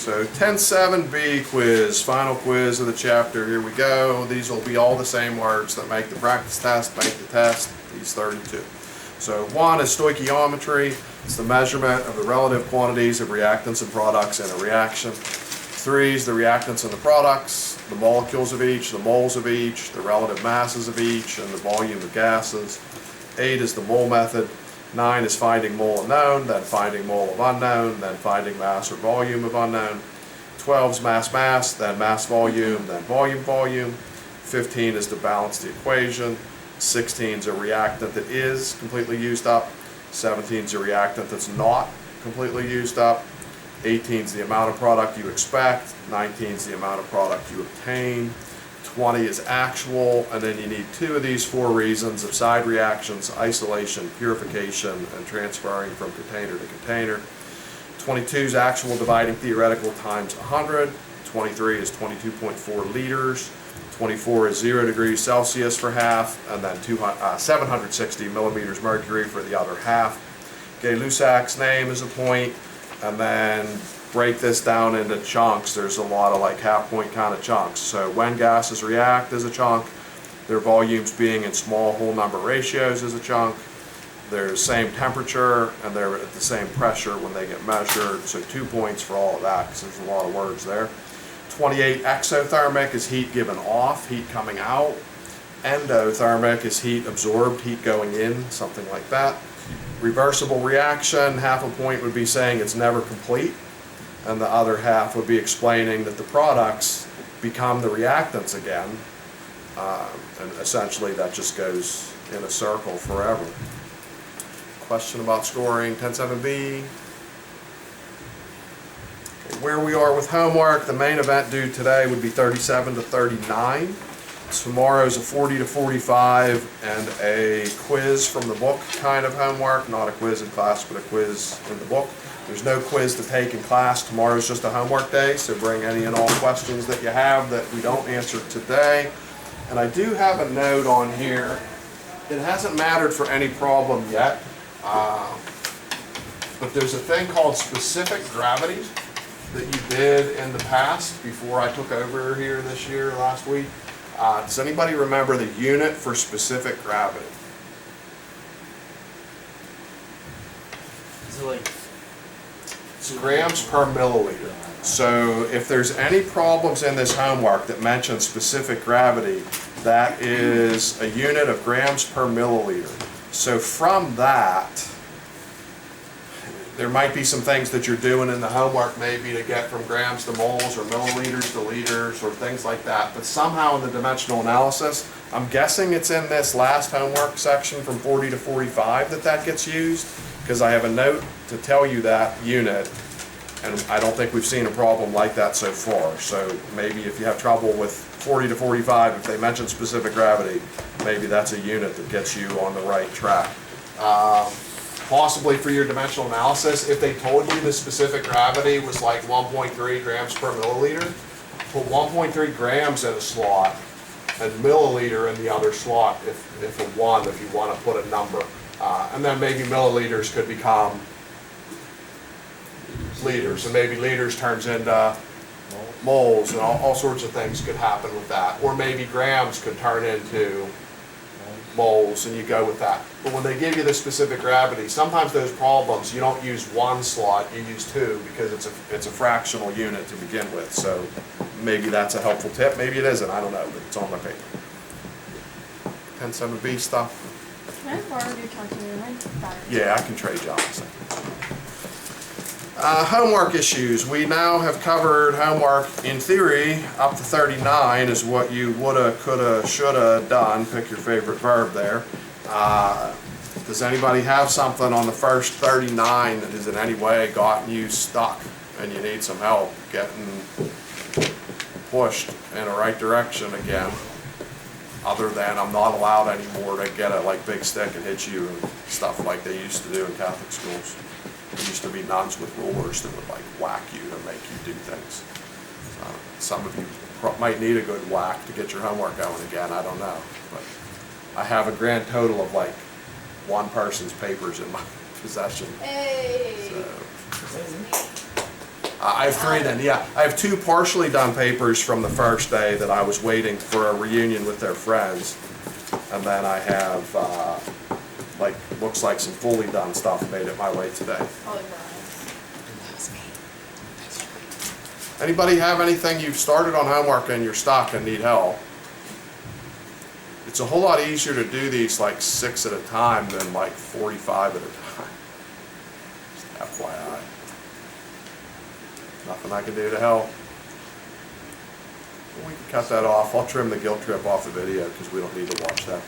So 10.7b quiz, final quiz of the chapter. Here we go. These will be all the same words that make the practice test, make the test, these 32. So 1 is stoichiometry. It's the measurement of the relative quantities of reactants and products in a reaction. 3 is the reactants and the products, the molecules of each, the moles of each, the relative masses of each, and the volume of gases. 8 is the mole method. 9 is finding mole unknown, then finding mole of unknown, then finding mass or volume of unknown. 12 is mass, then mass volume, then volume. 15 is to balance the equation. 16 is a reactant that is completely used up. 17 is a reactant that's not completely used up. 18 is the amount of product you expect. 19 is the amount of product you obtain. 20 is actual, and then you need 2 of these 4 reasons of side reactions, isolation, purification, and transferring from container to container. 22 is actual dividing theoretical times 100. 23 is 22.4 liters. 24 is 0 degrees Celsius for half, and then 760 millimeters mercury for the other half. Gay-Lussac's name is a point, and then break this down into chunks. There's a lot of like half point kind of chunks. So when gases react as a chunk, their volumes being in small whole number ratios as a chunk. They're the same temperature and they're at the same pressure when they get measured. So 2 points for all of that because there's a lot of words there. 28 exothermic is heat given off, heat coming out. Endothermic is heat absorbed, heat going in, something like that. Reversible reaction, half a point would be saying it's never complete, and the other half would be explaining that the products become the reactants again, and essentially that just goes in a circle forever. Question about scoring, 10.7b. Okay, where we are with homework, the main event due today would be 37 to 39. Tomorrow's a 40 to 45 and a quiz from the book kind of homework, not a quiz in class, but a quiz in the book. There's no quiz to take in class. Tomorrow's just a homework day, so bring any and all questions that you have that we don't answer today. And I do have a note on here. It hasn't mattered for any problem yet, but there's a thing called specific gravity that you did in the past before I took over here this year, last week. Does anybody remember the unit for specific gravity? Is it like It's grams per milliliter. So if there's any problems in this homework that mention specific gravity, that is a unit of grams per milliliter. So from that, there might be some things that you're doing in the homework maybe to get from grams to moles or milliliters to liters or things like that. But somehow in the dimensional analysis, I'm guessing it's in this last homework section from 40 to 45 that gets used, because I have a note to tell you that unit, and I don't think we've seen a problem like that so far. So maybe if you have trouble with 40 to 45, if they mention specific gravity, maybe that's a unit that gets you on the right track. Possibly for your dimensional analysis, if they told you the specific gravity was like 1.3 grams per milliliter, put 1.3 grams in a slot and milliliter in the other slot if a 1, if you want to put a number. And then maybe milliliters could become liters, and maybe liters turns into moles, and all sorts of things could happen with that. Or maybe grams could turn into moles, and you go with that. But when they give you the specific gravity, sometimes those problems, you don't use 1 slot, you use 2, because it's a fractional unit to begin with. So maybe that's a helpful tip. Maybe it isn't, I don't know, but it's on my paper. 10.7b stuff. Can I borrow your calculator? My battery. Yeah, I can trade you on a second. Homework issues. We now have covered homework in theory up to 39 is what you woulda, coulda, shoulda done. Pick your favorite verb there. Does anybody have something on the first 39 that has in any way gotten you stuck and you need some help getting pushed in the right direction again? Other than I'm not allowed anymore to get a big stick and hit you and stuff like they used to do in Catholic schools. There used to be nuns with rulers that would whack you to make you do things. Some of you might need a good whack to get your homework going again, I don't know. But I have a grand total of one person's papers in my possession. Hey! So, I have 3 then, yeah. I have 2 partially done papers from the first day that I was waiting for a reunion with their friends. And then I have, looks like some fully done stuff made it my way today. Probably Brian's. Anybody have anything you've started on homework and you're stuck and need help? It's a whole lot easier to do these like 6 at a time than like 45 at a time. Just FYI. Nothing I can do to help. We can cut that off. I'll trim the guilt trip off the video because we don't need to watch that.